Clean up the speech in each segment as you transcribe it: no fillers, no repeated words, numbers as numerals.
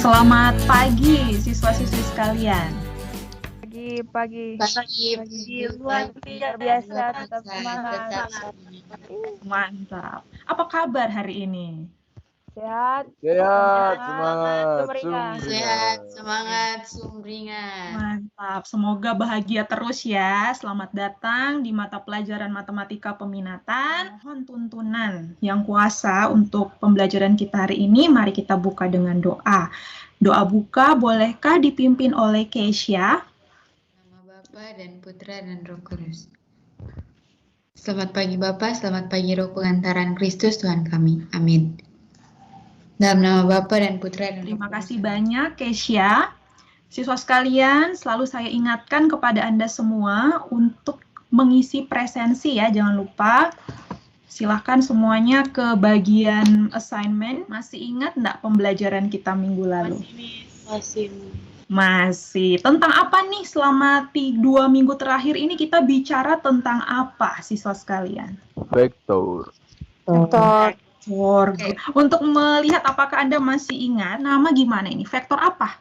Selamat pagi siswa-siswi sekalian. Pagi. Luar biasa, tetap semangat. Mantap. Apa kabar hari ini? Sehat, semangat, semangat, sumringah. Mantap. Semoga bahagia terus ya. Selamat datang di mata pelajaran matematika peminatan. Mohon tuntunan yang kuasa untuk pembelajaran kita hari ini. Mari kita buka dengan doa. Doa buka bolehkah dipimpin oleh Keisha? Nama Bapa dan Putra dan Roh Kudus. Selamat pagi Bapa, selamat pagi Roh pengantaran Kristus Tuhan kami. Amin. Dalam nama Bapa dan Putra dan Terima kasih banyak Keisha. Siswa sekalian, selalu saya ingatkan kepada Anda semua untuk mengisi presensi ya, jangan lupa. Silahkan semuanya ke bagian assignment. Masih ingat enggak pembelajaran kita minggu lalu? Masih. Tentang apa nih selama 2 minggu terakhir ini kita bicara tentang apa siswa sekalian? Vektor. Oke. Untuk melihat apakah Anda masih ingat, nama gimana ini? Vektor apa?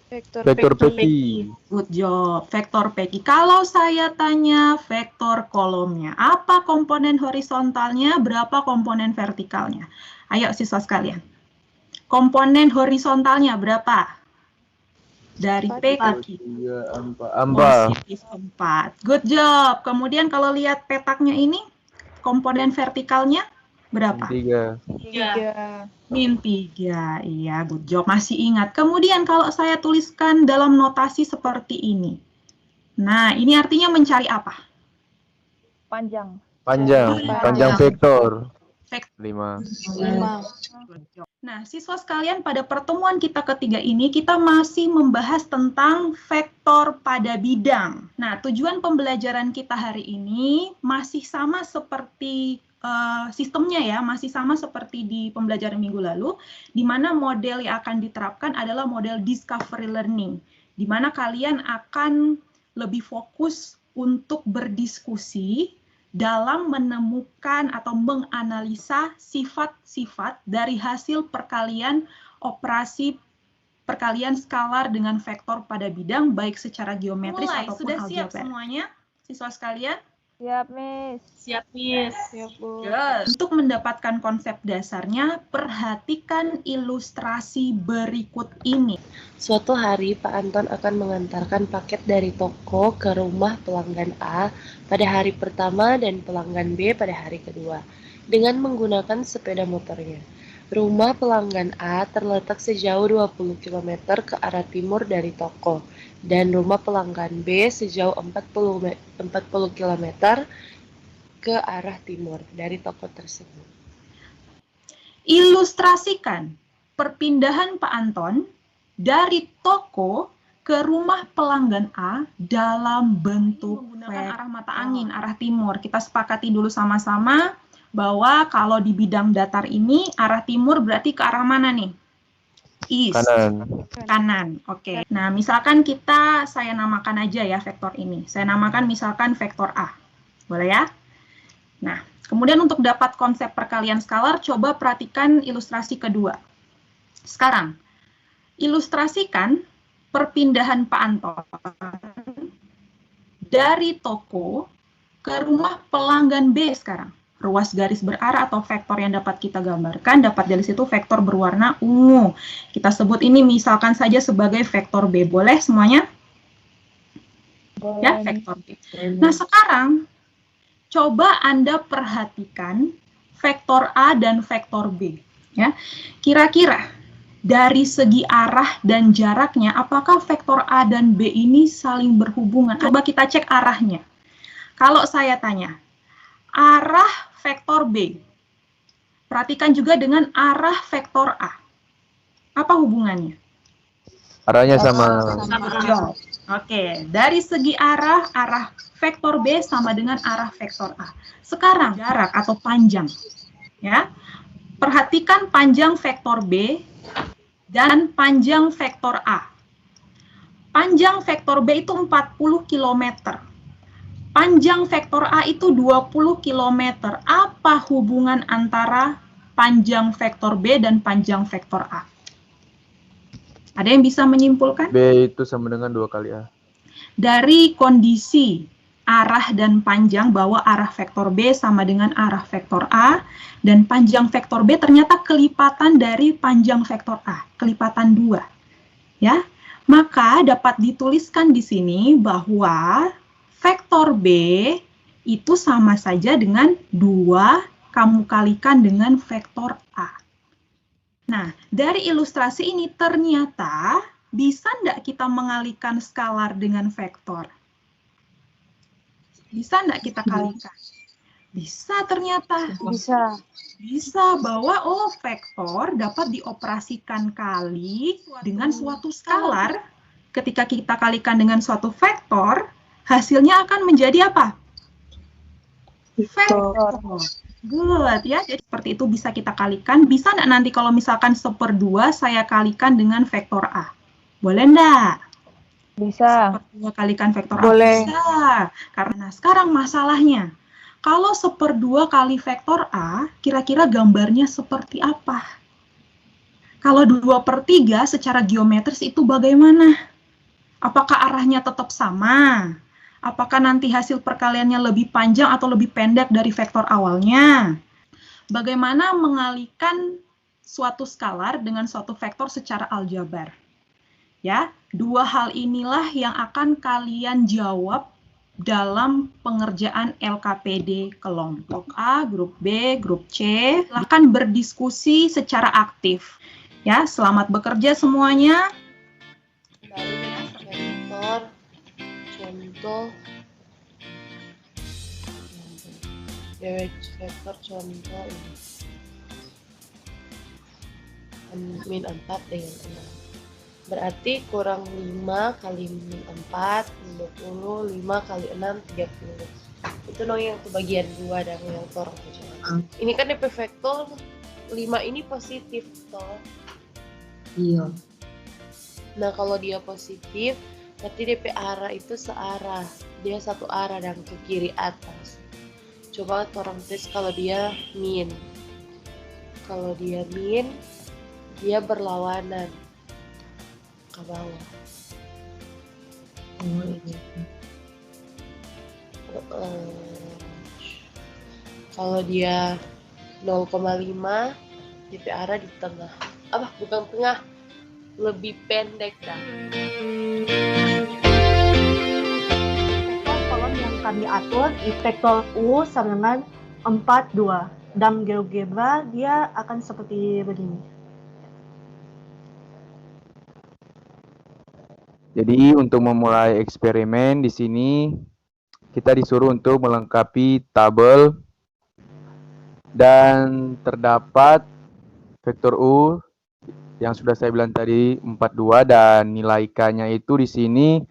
Vektor Peki. Good job. Vektor Peki. Kalau saya tanya vektor kolomnya, apa komponen horizontalnya, berapa komponen vertikalnya? Ayo siswa sekalian. Komponen horizontalnya berapa? Dari P ke Q. Positif 4. Good job. Kemudian kalau lihat petaknya ini, komponen vertikalnya berapa? 3. Min 3. Iya, good job. Masih ingat. Kemudian kalau saya tuliskan dalam notasi seperti ini. Nah, ini artinya mencari apa? panjang. Panjang vektor. 5. Nah, siswa sekalian, pada pertemuan kita ketiga ini, kita masih membahas tentang vektor pada bidang. Nah, tujuan pembelajaran kita hari ini masih sama seperti sistemnya ya, masih sama seperti di pembelajaran minggu lalu, di mana model yang akan diterapkan adalah model discovery learning, di mana kalian akan lebih fokus untuk berdiskusi dalam menemukan atau menganalisa sifat-sifat dari hasil perkalian operasi perkalian skalar dengan vektor pada bidang, baik secara geometris ataupun Sudah aljabar. Siap semuanya, siswa sekalian? Siap, Miss. Siap, Miss. Siap, Bu. Untuk mendapatkan konsep dasarnya, perhatikan ilustrasi berikut ini. Suatu hari, Pak Anton akan mengantarkan paket dari toko ke rumah pelanggan A pada hari pertama dan pelanggan B pada hari kedua, dengan menggunakan sepeda motornya. Rumah pelanggan A terletak sejauh 20 km ke arah timur dari toko, dan rumah pelanggan B sejauh 40 km ke arah timur dari toko tersebut. Ilustrasikan perpindahan Pak Anton dari toko ke rumah pelanggan A dalam bentuk menggunakan arah mata angin, arah timur. Kita sepakati dulu sama-sama bahwa kalau di bidang datar ini arah timur berarti ke arah mana nih? East. Kanan. Oke. Nah, misalkan saya namakan aja ya vektor ini. Saya namakan misalkan vektor A. Boleh ya? Nah, kemudian untuk dapat konsep perkalian skalar, coba perhatikan ilustrasi kedua. Sekarang, ilustrasikan perpindahan Pak Anton dari toko ke rumah pelanggan B sekarang. Ruas garis berarah atau vektor yang dapat kita gambarkan dapat dari situ vektor berwarna ungu. Kita sebut ini misalkan saja sebagai vektor B. Boleh semuanya? Boleh. Ya, vektor B. Nah, sekarang coba Anda perhatikan vektor A dan vektor B. Ya, kira-kira dari segi arah dan jaraknya, apakah vektor A dan B ini saling berhubungan? Coba kita cek arahnya. Kalau saya tanya, arah vektor B, perhatikan juga dengan arah vektor A. Apa hubungannya? Arahnya sama. Oke, dari segi arah vektor B sama dengan arah vektor A. Sekarang jarak atau panjang. Ya. Perhatikan panjang vektor B dan panjang vektor A. Panjang vektor B itu 40 km. Panjang vektor A itu 20 km. Apa hubungan antara panjang vektor B dan panjang vektor A? Ada yang bisa menyimpulkan? B itu sama dengan 2 kali A. Dari kondisi arah dan panjang bahwa arah vektor B sama dengan arah vektor A, dan panjang vektor B ternyata kelipatan dari panjang vektor A, kelipatan 2. Ya, maka dapat dituliskan di sini bahwa vektor B itu sama saja dengan 2 kamu kalikan dengan vektor A. Nah, dari ilustrasi ini ternyata bisa enggak kita mengalihkan skalar dengan vektor? Bisa enggak kita kalikan? Bisa ternyata. Bisa. Bisa, bahwa vektor dapat dioperasikan kali dengan suatu skalar. Ketika kita kalikan dengan suatu vektor, hasilnya akan menjadi apa? Vektor. Good, ya. Jadi seperti itu bisa kita kalikan. Bisa enggak nanti kalau misalkan 1/2 saya kalikan dengan vektor A? Boleh enggak? Bisa. 1/2 kalikan vektor A. Boleh. Bisa. Karena sekarang masalahnya, kalau 1/2 kali vektor A, kira-kira gambarnya seperti apa? Kalau 2/3 secara geometris itu bagaimana? Apakah arahnya tetap sama? Apakah nanti hasil perkaliannya lebih panjang atau lebih pendek dari vektor awalnya? Bagaimana mengalihkan suatu skalar dengan suatu vektor secara aljabar? Ya, 2 hal inilah yang akan kalian jawab dalam pengerjaan LKPD kelompok A, grup B, grup C. Silakan berdiskusi secara aktif. Ya, selamat bekerja semuanya. Vektor, contoh, vektor contoh ini. Min 4 dengan 6. Berarti kurang 5 kali min 4, 20, 5 kali 6, 30. Itu dong yang kebagian 2 dan yang torong. Ini kan DP vektor 5 ini positif toh. Iya. Nah kalau dia positif, berarti DP arah itu searah. Dia satu arah dan ke kiri atas. Coba torong tes kalau dia min. Kalau dia min, dia berlawanan ke bawah. Oh, ini. Kalau dia 0,5, DP arah di tengah. Bukan tengah, lebih pendek dah. Vektor kolom yang kami atur di vektor U sama dengan 4, 2. Dalam GeoGebra dia akan seperti begini. Jadi untuk memulai eksperimen di sini kita disuruh untuk melengkapi tabel dan terdapat vektor U yang sudah saya bilang tadi 42 dan nilai K-nya itu di sini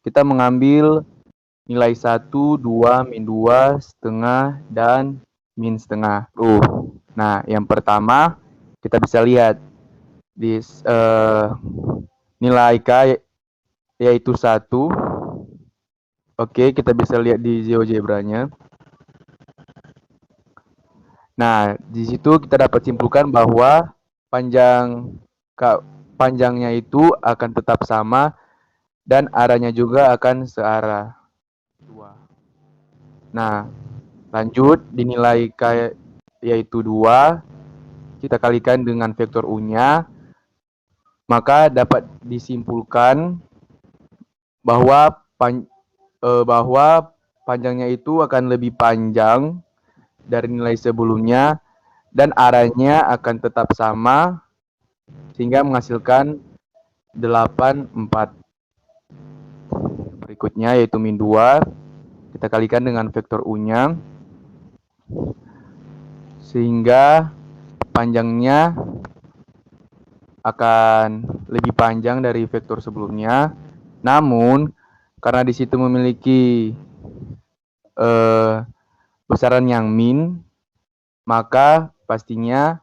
kita mengambil nilai 1, 2, min 2, setengah dan min setengah U. Nah, yang pertama kita bisa lihat di nilai K yaitu 1. Oke, kita bisa lihat di GeoGebra-nya. Nah, di situ kita dapat simpulkan bahwa panjangnya itu akan tetap sama dan arahnya juga akan searah. Nah, lanjut dinilai K yaitu 2, kita kalikan dengan vektor U-nya, maka dapat disimpulkan bahwa panjangnya itu akan lebih panjang dari nilai sebelumnya dan arahnya akan tetap sama sehingga menghasilkan 8, 4. Berikutnya yaitu min 2, kita kalikan dengan vektor U-nya sehingga panjangnya akan lebih panjang dari vektor sebelumnya. Namun karena di situ memiliki besaran yang min, maka pastinya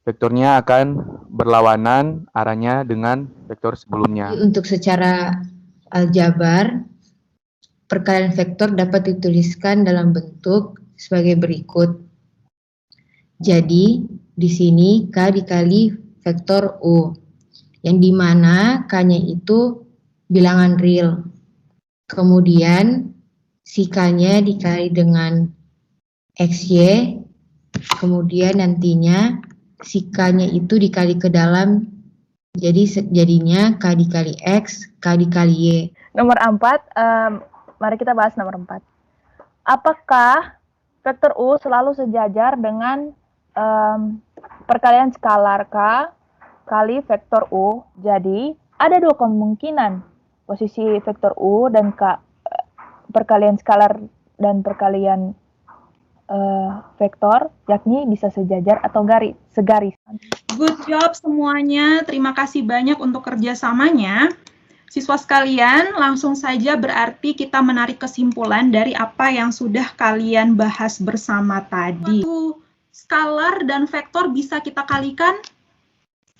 vektornya akan berlawanan arahnya dengan vektor sebelumnya. Untuk secara aljabar, perkalian vektor dapat dituliskan dalam bentuk sebagai berikut. Jadi, di sini K dikali vektor U. yang dimana K-nya itu bilangan real. Kemudian si K-nya dikali dengan XY, kemudian nantinya si K-nya itu dikali ke dalam, jadi jadinya K dikali X, K dikali Y. Nomor 4, mari kita bahas nomor 4. Apakah vektor U selalu sejajar dengan perkalian skalar K kali vektor U? Jadi, ada dua kemungkinan. Posisi vektor U dan K, perkalian skalar dan perkalian vektor, yakni bisa sejajar atau segaris. Good job semuanya. Terima kasih banyak untuk kerjasamanya. Siswa sekalian, langsung saja berarti kita menarik kesimpulan dari apa yang sudah kalian bahas bersama tadi. Skalar dan vektor bisa kita kalikan?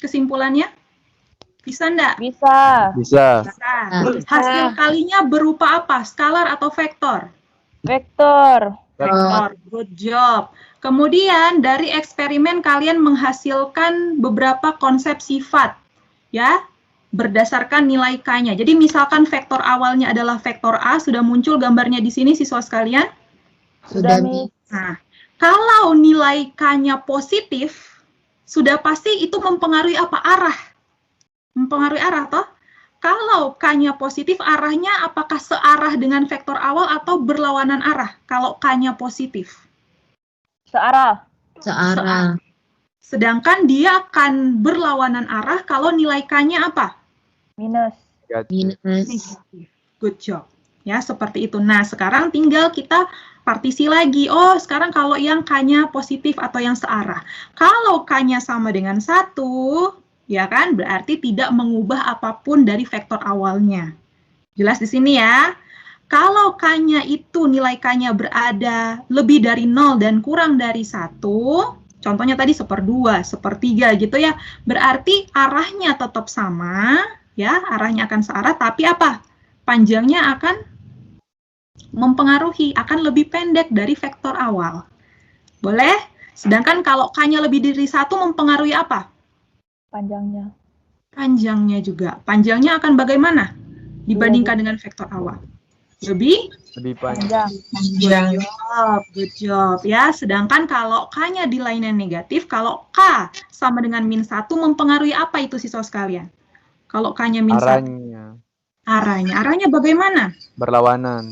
Kesimpulannya? Bisa enggak? Bisa. Bisa. Bisa. Hasil kalinya berupa apa? Skalar atau vektor? Vektor. Vektor. Good job. Kemudian dari eksperimen kalian menghasilkan beberapa konsep sifat, ya, berdasarkan nilai K-nya. Jadi misalkan vektor awalnya adalah vektor A, sudah muncul gambarnya di sini siswa sekalian? Sudah, Miss. Nah, kalau nilai K-nya positif, sudah pasti itu mempengaruhi apa? Arah. Mempengaruhi arah, toh? Kalau K-nya positif, arahnya apakah searah dengan vektor awal atau berlawanan arah? Kalau K-nya positif. Searah. Searah. Sedangkan dia akan berlawanan arah kalau nilai K-nya apa? Minus. Minus. Negatif. Good job. Ya, seperti itu. Nah, sekarang tinggal kita partisi lagi. Oh, sekarang kalau yang K-nya positif atau yang searah. Kalau K-nya sama dengan 1, ya kan, berarti tidak mengubah apapun dari vektor awalnya. Jelas di sini ya? Kalau K-nya itu, nilai K-nya berada lebih dari 0 dan kurang dari 1, contohnya tadi 1/2, 1/3 gitu ya, berarti arahnya tetap sama, ya, arahnya akan searah, tapi apa? Panjangnya akan mempengaruhi, akan lebih pendek dari vektor awal. Boleh? Sedangkan kalau K-nya lebih dari 1 mempengaruhi apa? Panjangnya. Panjangnya juga. Panjangnya akan bagaimana dibandingkan dengan vektor awal? Lebih Panjang. good job ya. Sedangkan kalau K-nya di lainnya negatif, kalau K sama dengan -1 mempengaruhi apa itu siswa sekalian? Kalau K-nya -1. Arahnya bagaimana? Berlawanan.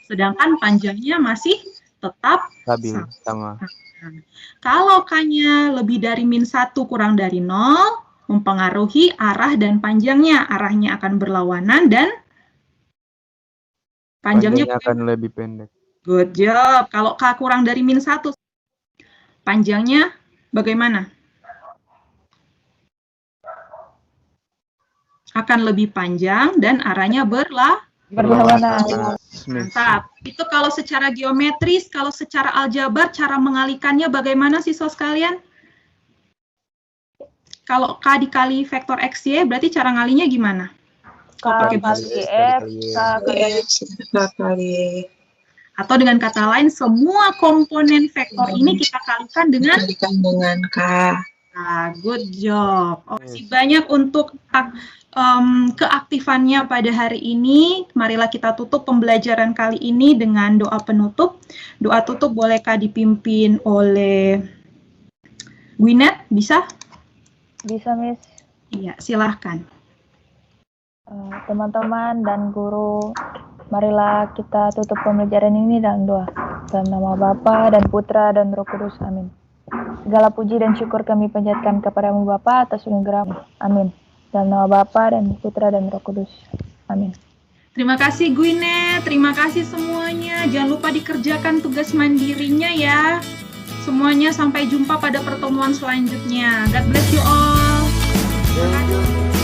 Sedangkan panjangnya masih tetap Stabil. Sama. Kalau K-nya lebih dari -1 kurang dari 0, mempengaruhi arah dan panjangnya. Arahnya akan berlawanan dan panjangnya akan lebih pendek. Good job. Kalau K kurang dari -1, panjangnya bagaimana? Akan lebih panjang dan arahnya Berlawanan. Mantap. Itu kalau secara geometris, kalau secara aljabar, cara mengalikannya bagaimana siswa sekalian? Kalau K dikali vektor XY, berarti cara ngalinya gimana? K kali X, K kali. Atau dengan kata lain, semua komponen vektor ini kita kalikan dengan K. Nah, good job. Terima kasih banyak untuk keaktifannya pada hari ini. Marilah kita tutup pembelajaran kali ini dengan doa penutup. Doa tutup bolehkah dipimpin oleh Gwyneth? Bisa? Bisa, Miss. Iya, silahkan. Teman-teman dan guru, marilah kita tutup pembelajaran ini dengan doa. Dalam nama Bapa dan Putra dan Roh Kudus. Amin. Segala puji dan syukur kami panjatkan kepadamu Bapa atas anugerah-Mu. Amin. Dalam nama Bapa dan Putra dan Roh Kudus. Amin. Terima kasih Gwyneth, terima kasih semuanya. Jangan lupa dikerjakan tugas mandirinya ya. Semuanya sampai jumpa pada pertemuan selanjutnya. God bless you all. Terima kasih.